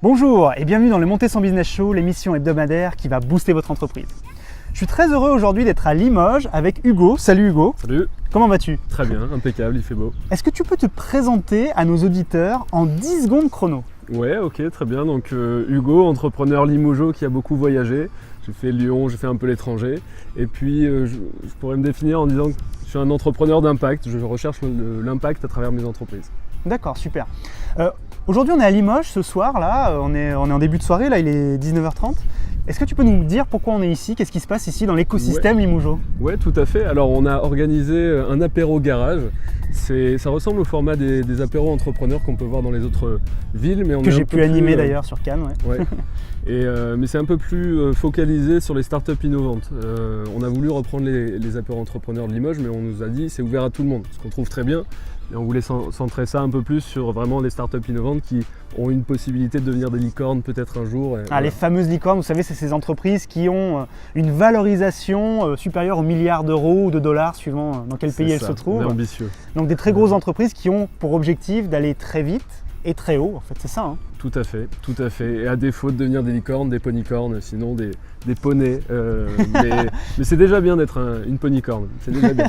Bonjour et bienvenue dans le Monter son Business Show, l'émission hebdomadaire qui va booster votre entreprise. Je suis très heureux aujourd'hui d'être à Limoges avec Hugo. Salut Hugo. Salut. Comment vas-tu? Très bien, impeccable, il fait beau. Est-ce que tu peux te présenter à nos auditeurs en 10 secondes chrono? Ouais, ok, très bien. Donc Hugo, entrepreneur limougeot qui a beaucoup voyagé. J'ai fait Lyon, j'ai fait un peu l'étranger. Et puis je pourrais me définir en disant que je suis un entrepreneur d'impact. Je recherche l'impact à travers mes entreprises. D'accord, super. Aujourd'hui on est à Limoges ce soir, là, on est en début de soirée, là il est 19h30. Est-ce que tu peux nous dire pourquoi on est ici? Qu'est-ce qui se passe ici dans l'écosystème limougeot? Ouais, tout à fait. Alors on a organisé un apéro garage. Ça ressemble au format des apéros entrepreneurs qu'on peut voir dans les autres villes. Mais que j'ai pu animer d'ailleurs sur Cannes. Ouais. Mais c'est un peu plus focalisé sur les startups innovantes. On a voulu reprendre les apéros entrepreneurs de Limoges, mais on nous a dit c'est ouvert à tout le monde, ce qu'on trouve très bien. Et on voulait centrer ça un peu plus sur vraiment les startups innovantes qui ont une possibilité de devenir des licornes peut-être un jour. Voilà. Les fameuses licornes, vous savez, c'est ces entreprises qui ont une valorisation supérieure aux milliards d'euros ou de dollars suivant dans quel pays elles se trouvent. On est ambitieux. Donc des très grosses entreprises qui ont pour objectif d'aller très vite et très haut, en fait, c'est ça. Tout à fait, tout à fait. Et à défaut de devenir des licornes, des ponicornes, sinon des poneys. Mais c'est déjà bien d'être une ponicorne, c'est déjà bien.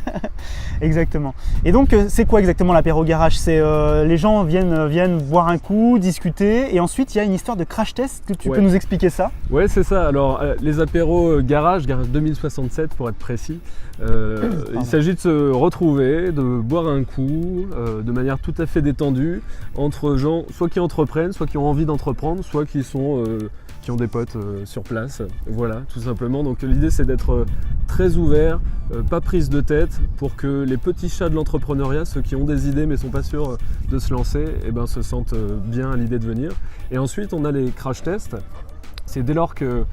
Exactement. Et donc, c'est quoi exactement l'apéro garage? C'est les gens viennent boire un coup, discuter, et ensuite il y a une histoire de crash test. Tu peux nous expliquer ça? Ouais, c'est ça. Alors, les apéros garage 2067 pour être précis, il s'agit de se retrouver, de boire un coup, de manière tout à fait détendue, entre gens soit qui entreprennent, soit qui ont envie d'entreprendre, soit qui ont des potes sur place. Voilà, tout simplement. Donc l'idée c'est d'être très ouvert, pas prise de tête, pour que les petits chats de l'entrepreneuriat, ceux qui ont des idées mais sont pas sûrs de se lancer, se sentent bien à l'idée de venir. Et ensuite on a les crash tests. C'est dès lors qu'une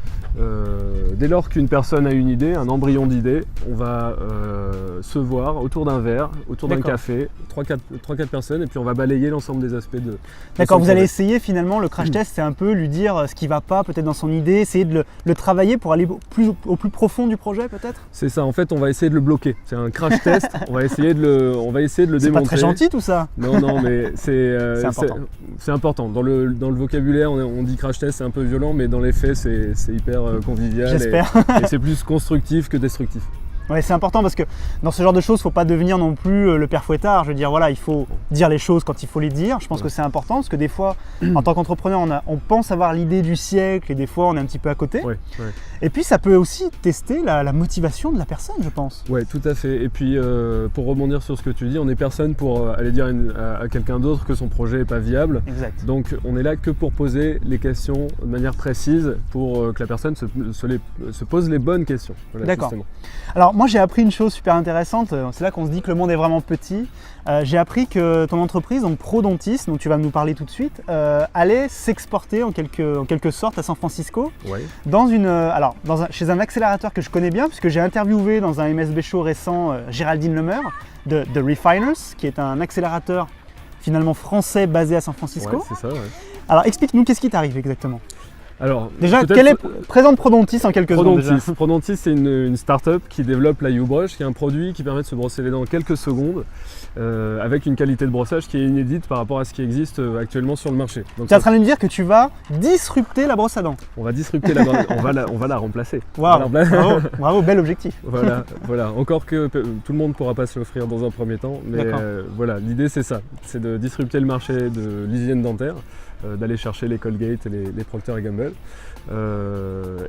personne a une idée, un embryon d'idée, on va se voir autour d'un verre, autour d'un café, 3-4 personnes, et puis on va balayer l'ensemble des aspects de D'accord, vous allez essayer finalement, le crash test, c'est un peu lui dire ce qui ne va pas peut-être dans son idée, essayer de le travailler pour aller au plus profond du projet peut-être? C'est ça, en fait on va essayer de le bloquer. C'est un crash test, on va essayer de le démontrer. C'est pas très gentil tout ça? Non, mais c'est important. C'est important. Dans le vocabulaire, on dit crash test, c'est un peu violent, mais dans les faits, c'est hyper convivial. J'espère. Et c'est plus constructif que destructif. Ouais, c'est important parce que dans ce genre de choses, il ne faut pas devenir non plus le père fouettard. Je veux dire, voilà, il faut dire les choses quand il faut les dire. Je pense que c'est important parce que des fois, en tant qu'entrepreneur, on pense avoir l'idée du siècle et des fois, on est un petit peu à côté. Ouais. Et puis, ça peut aussi tester la motivation de la personne, je pense. Oui, tout à fait. Et puis, pour rebondir sur ce que tu dis, on n'est personne pour aller dire à quelqu'un d'autre que son projet n'est pas viable. Exact. Donc, on est là que pour poser les questions de manière précise pour que la personne se pose les bonnes questions. Voilà, d'accord. Justement. Alors, moi, j'ai appris une chose super intéressante. C'est là qu'on se dit que le monde est vraiment petit. J'ai appris que ton entreprise, donc Prodontis, dont tu vas nous parler tout de suite, allait s'exporter en quelque sorte à San Francisco. Ouais. Chez un accélérateur que je connais bien, puisque j'ai interviewé dans un MSB Show récent Géraldine Lemeur de Refiners, qui est un accélérateur finalement français basé à San Francisco. Ouais, c'est ça, ouais. Alors, explique-nous, qu'est-ce qui t'arrive exactement? Alors, déjà, présente Prodontis en quelques secondes. Prodontis, c'est une start-up qui développe la U-Brush, qui est un produit qui permet de se brosser les dents en quelques secondes, avec une qualité de brossage qui est inédite par rapport à ce qui existe actuellement sur le marché. Tu es en train de me dire que tu vas disrupter la brosse à dents? On va disrupter la brosse, on va la remplacer. Wow, bravo, bel objectif. Voilà. Encore que tout le monde ne pourra pas se l'offrir dans un premier temps, mais l'idée c'est ça, c'est de disrupter le marché de l'hygiène dentaire, d'aller chercher les Colgate et les Procter & Gamble.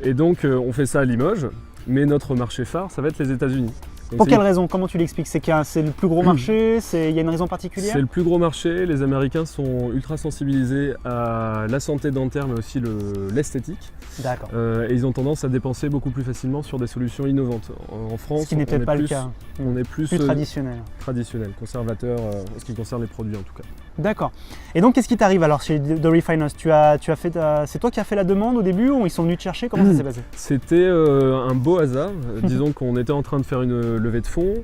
Et donc on fait ça à Limoges, mais notre marché phare, ça va être les États-Unis. Pour quelle raison? Comment tu l'expliques? C'est le plus gros marché? Il y a une raison particulière? C'est le plus gros marché. Les Américains sont ultra sensibilisés à la santé dentaire, mais aussi l'esthétique. D'accord. Et ils ont tendance à dépenser beaucoup plus facilement sur des solutions innovantes. En France, ce qui n'était pas le cas. On est plus traditionnel. Conservateur en ce qui concerne les produits en tout cas. D'accord. Et donc, qu'est-ce qui t'arrive alors chez The Refiners? C'est toi qui as fait la demande au début ou ils sont venus te chercher? Comment ça s'est passé? C'était un beau hasard. Disons qu'on était en train de faire une levée de fonds.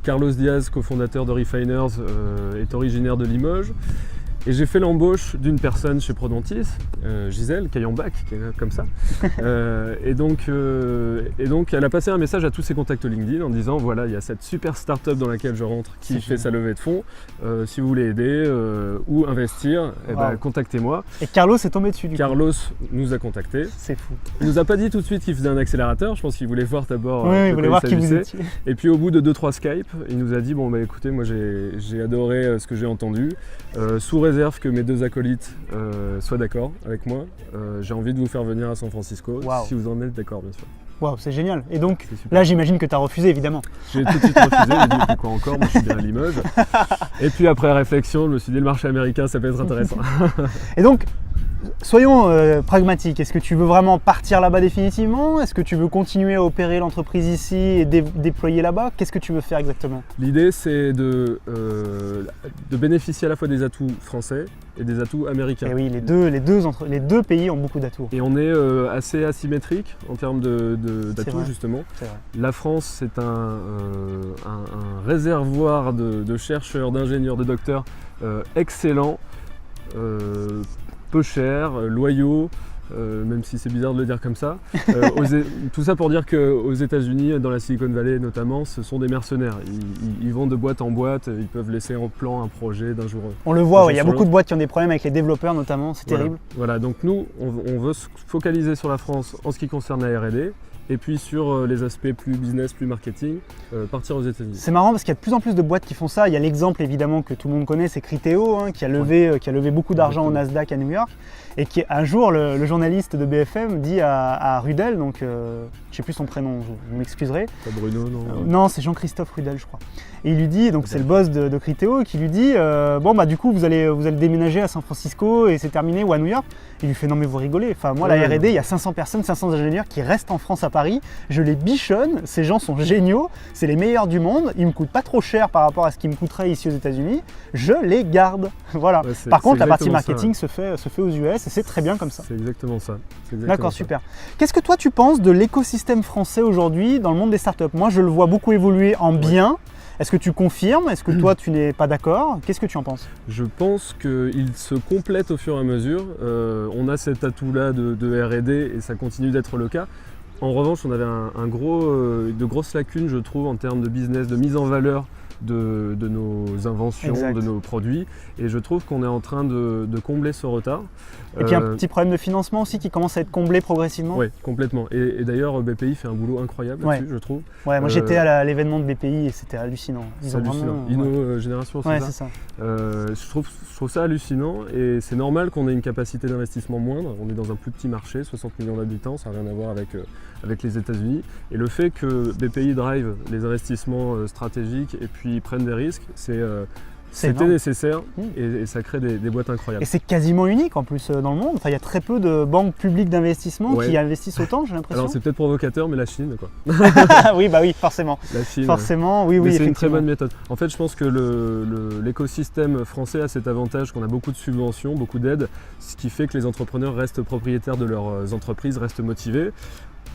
Carlos Diaz, cofondateur de Refiners, est originaire de Limoges. Et j'ai fait l'embauche d'une personne chez Prodontis, Gisèle Caillambac, qui est comme ça. Et donc, elle a passé un message à tous ses contacts LinkedIn en disant voilà, il y a cette super start-up dans laquelle je rentre qui fait sa levée de fonds. Si vous voulez aider ou investir, contactez-moi. Et Carlos est tombé dessus du coup. Carlos nous a contactés. C'est fou. Il nous a pas dit tout de suite qu'il faisait un accélérateur. Je pense qu'il voulait voir d'abord. Oui, il voulait voir qui vous étiez. Et puis au bout de 2-3 Skype, il nous a dit bon bah écoutez, moi j'ai adoré ce que j'ai entendu. Sous réserve que mes 2 acolytes soient d'accord avec moi, j'ai envie de vous faire venir à San Francisco, si vous en êtes d'accord bien sûr. Waouh, c'est génial. Et donc là j'imagine que tu as refusé évidemment. J'ai tout de suite refusé, j'ai dit quoi encore, moi je suis bien à Limoges. Et puis après réflexion, je me suis dit le marché américain ça peut être intéressant. Et donc soyons pragmatiques, est-ce que tu veux vraiment partir là-bas définitivement? Est-ce que tu veux continuer à opérer l'entreprise ici et déployer là-bas? Qu'est-ce que tu veux faire exactement? L'idée c'est de bénéficier à la fois des atouts français et des atouts américains. Et oui, les deux pays ont beaucoup d'atouts. Et on est assez asymétrique en termes d'atouts justement. La France c'est un réservoir de chercheurs, d'ingénieurs, de docteurs excellents. Peu cher, loyaux, même si c'est bizarre de le dire comme ça. Tout ça pour dire qu'aux États-Unis, dans la Silicon Valley notamment, ce sont des mercenaires. Ils vont de boîte en boîte, ils peuvent laisser en plan un projet d'un jour. On le voit, il y a beaucoup de boîtes qui ont des problèmes avec les développeurs notamment, c'est terrible. Voilà, donc nous, on veut se focaliser sur la France en ce qui concerne la R&D. Et puis sur les aspects plus business, plus marketing, partir aux États-Unis. C'est marrant parce qu'il y a de plus en plus de boîtes qui font ça. Il y a l'exemple évidemment que tout le monde connaît, c'est Criteo, qui a levé beaucoup d'argent au Nasdaq à New York. Et qui un jour, le journaliste de BFM dit à Rudel, donc je ne sais plus son prénom, je m'excuserai. Pas Bruno, non Non, c'est Jean-Christophe Rudel, je crois. Et il lui dit, donc c'est le boss de Criteo, qui lui dit bon bah du coup vous allez déménager à San Francisco et c'est terminé, ou à New York. Il lui fait non mais vous rigolez, enfin moi la R&D, il y a 500 personnes, 500 ingénieurs qui restent en France à Paris, je les bichonne, ces gens sont géniaux, c'est les meilleurs du monde, ils me coûtent pas trop cher par rapport à ce qui me coûterait ici aux États-Unis, je les garde. Voilà. Ouais, par contre la partie marketing se fait aux US et c'est très bien comme ça. C'est exactement ça. D'accord, super. Qu'est-ce que toi tu penses de l'écosystème français aujourd'hui dans le monde des startups? Moi je le vois beaucoup évoluer en bien. Est-ce que tu confirmes? Est-ce que toi tu n'es pas d'accord? Qu'est-ce que tu en penses? Je pense qu'il se complète au fur et à mesure. On a cet atout-là de R&D et ça continue d'être le cas. En revanche, on avait de grosses lacunes, je trouve, en termes de business, de mise en valeur de nos inventions, de nos produits. Et je trouve qu'on est en train de combler ce retard. Et puis un petit problème de financement aussi qui commence à être comblé progressivement. Oui, complètement. Et d'ailleurs, BPI fait un boulot incroyable là-dessus, je trouve. Ouais, moi j'étais à l'événement de BPI et c'était hallucinant. C'est hallucinant. Inno Génération, c'est ça. C'est ça. Je trouve ça hallucinant et c'est normal qu'on ait une capacité d'investissement moindre. On est dans un plus petit marché, 60 millions d'habitants, ça n'a rien à voir avec les États-Unis. Et le fait que BPI drive les investissements stratégiques et puis prenne des risques, c'était nécessaire et ça crée des boîtes incroyables. Et c'est quasiment unique en plus dans le monde. Enfin, il y a très peu de banques publiques d'investissement qui investissent autant, j'ai l'impression. Alors c'est peut-être provocateur, mais la Chine, quoi. Oui, forcément. La Chine. Forcément, oui. C'est une très bonne méthode. En fait, je pense que l'écosystème français a cet avantage qu'on a beaucoup de subventions, beaucoup d'aides, ce qui fait que les entrepreneurs restent propriétaires de leurs entreprises, restent motivés.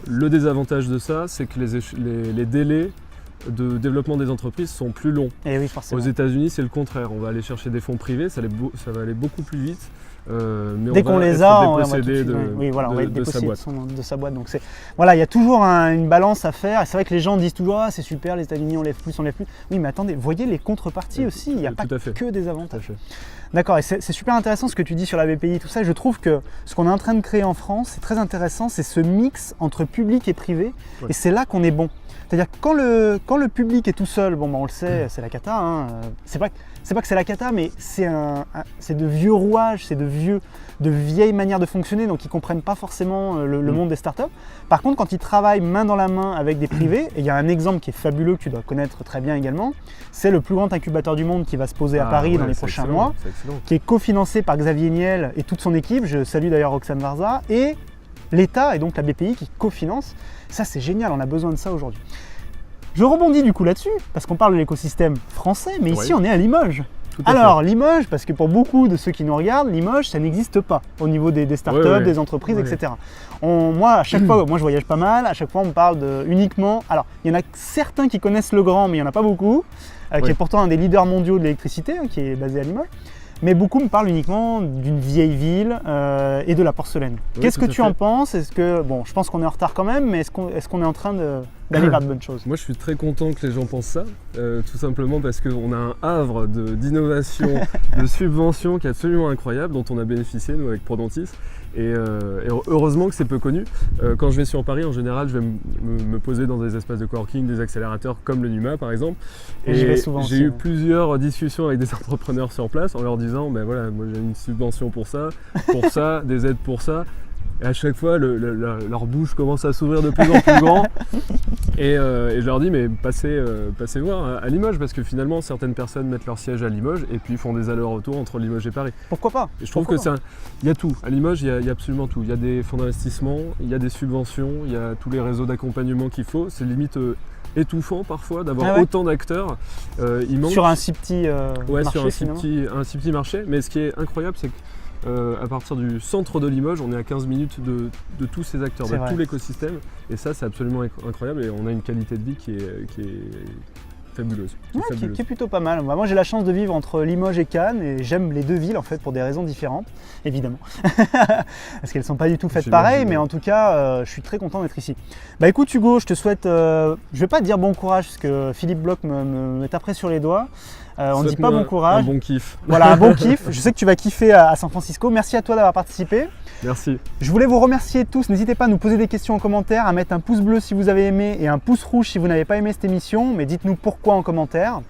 Le désavantage de ça, c'est que les délais de développement des entreprises sont plus longs. Et oui, forcément. Aux États-Unis, c'est le contraire. On va aller chercher des fonds privés, ça va aller beaucoup plus vite. Mais dès qu'on les a, on va être dépossédé de sa boîte. Donc il y a toujours une balance à faire. Et c'est vrai que les gens disent toujours c'est super, les États-Unis on lève plus. Oui, mais attendez, voyez les contreparties aussi. Il n'y a pas que des avantages. D'accord, et c'est super intéressant ce que tu dis sur la BPI, tout ça. Je trouve que ce qu'on est en train de créer en France, c'est très intéressant, c'est ce mix entre public et privé. Ouais. Et c'est là qu'on est bon. C'est-à-dire que quand le public est tout seul, on le sait, c'est la cata. C'est pas que c'est la cata, mais c'est de vieux rouages, c'est de vieilles manières de fonctionner, donc ils ne comprennent pas forcément le monde des startups. Par contre, quand ils travaillent main dans la main avec des privés, et il y a un exemple qui est fabuleux que tu dois connaître très bien également, c'est le plus grand incubateur du monde qui va se poser à Paris dans les prochains mois, qui est cofinancé par Xavier Niel et toute son équipe. Je salue d'ailleurs Roxane Varza, et l'État et donc la BPI qui cofinance. Ça c'est génial, on a besoin de ça aujourd'hui. Je rebondis du coup là-dessus, parce qu'on parle de l'écosystème français, mais ici on est à Limoges. Alors Limoges, parce que pour beaucoup de ceux qui nous regardent, Limoges ça n'existe pas au niveau des startups, des entreprises, etc. Moi à chaque fois, je voyage pas mal, à chaque fois on me parle uniquement, alors il y en a certains qui connaissent Legrand, mais il n'y en a pas beaucoup, qui est pourtant un des leaders mondiaux de l'électricité, qui est basé à Limoges. Mais beaucoup me parlent uniquement d'une vieille ville et de la porcelaine. Oui, Qu'est-ce que tout à tu en fait. penses? Est-ce que, bon, je pense qu'on est en retard quand même, mais est-ce qu'on est en train d'aller vers de bonnes choses? Moi, je suis très content que les gens pensent ça, tout simplement parce qu'on a un havre d'innovation, de subvention qui est absolument incroyable, dont on a bénéficié, nous, avec Prodontis. Et heureusement que c'est peu connu. Quand je vais sur Paris, en général, je vais me poser dans des espaces de coworking, des accélérateurs comme le NUMA, par exemple. J'y vais souvent j'ai aussi, eu ouais. plusieurs discussions avec des entrepreneurs sur place en leur disant, ben voilà, moi j'ai une subvention pour ça, des aides pour ça. Et à chaque fois, leur bouche commence à s'ouvrir de plus en plus grand. Et je leur dis, mais passez voir à Limoges, parce que finalement, certaines personnes mettent leur siège à Limoges et puis font des allers-retours entre Limoges et Paris. Pourquoi pas? Et je trouve que il y a tout. À Limoges, il y a absolument tout. Il y a des fonds d'investissement, il y a des subventions, il y a tous les réseaux d'accompagnement qu'il faut. C'est limite étouffant parfois d'avoir autant d'acteurs. Il manque... Sur un si petit ouais, marché, sur un si petit marché. Mais ce qui est incroyable, c'est que à partir du centre de Limoges, on est à 15 minutes de tous ces acteurs, de tout l'écosystème. Et ça, c'est absolument incroyable. Et on a une qualité de vie qui est fabuleuse. Qui est plutôt pas mal. Moi, j'ai la chance de vivre entre Limoges et Cannes et j'aime les deux villes en fait pour des raisons différentes, évidemment. Parce qu'elles ne sont pas du tout faites pareil, mais en tout cas, je suis très content d'être ici. Bah écoute Hugo, je te souhaite, je vais pas te dire bon courage parce que Philippe Bloch me taperait sur les doigts. On ne dit pas bon courage. Un bon kiff. Voilà, un bon kiff. Je sais que tu vas kiffer à San Francisco. Merci à toi d'avoir participé. Merci. Je voulais vous remercier tous. N'hésitez pas à nous poser des questions en commentaire, à mettre un pouce bleu si vous avez aimé et un pouce rouge si vous n'avez pas aimé cette émission. Mais dites-nous pourquoi en commentaire.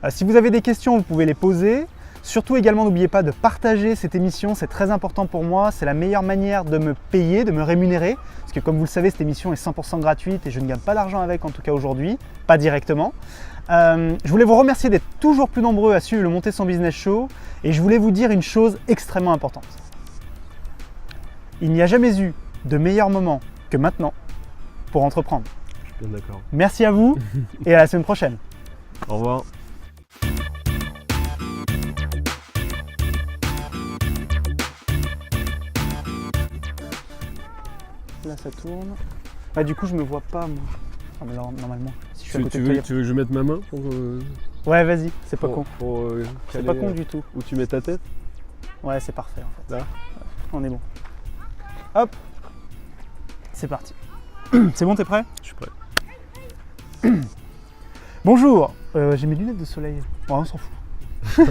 Si vous avez des questions, vous pouvez les poser. Surtout également, n'oubliez pas de partager cette émission. C'est très important pour moi. C'est la meilleure manière de me payer, de me rémunérer. Parce que comme vous le savez, cette émission est 100% gratuite et je ne gagne pas d'argent avec, en tout cas aujourd'hui. Pas directement. Je voulais vous remercier d'être toujours plus nombreux à suivre le Monter son Business Show et je voulais vous dire une chose extrêmement importante. Il n'y a jamais eu de meilleur moment que maintenant pour entreprendre. Je suis bien d'accord. Merci à vous et à la semaine prochaine. Au revoir. Là ça tourne. Ah, du coup je me vois pas moi. Ah, mais alors, normalement, si je suis à côté de toi, tu veux que je mette ma main pour, ouais, vas-y, c'est pas con. C'est pas con du tout. Où tu mets ta tête? Ouais, c'est parfait en fait. Là. On est bon. Hop, c'est parti. C'est bon, t'es prêt? Je suis prêt. Bonjour, j'ai mes lunettes de soleil. Ouais, on s'en fout.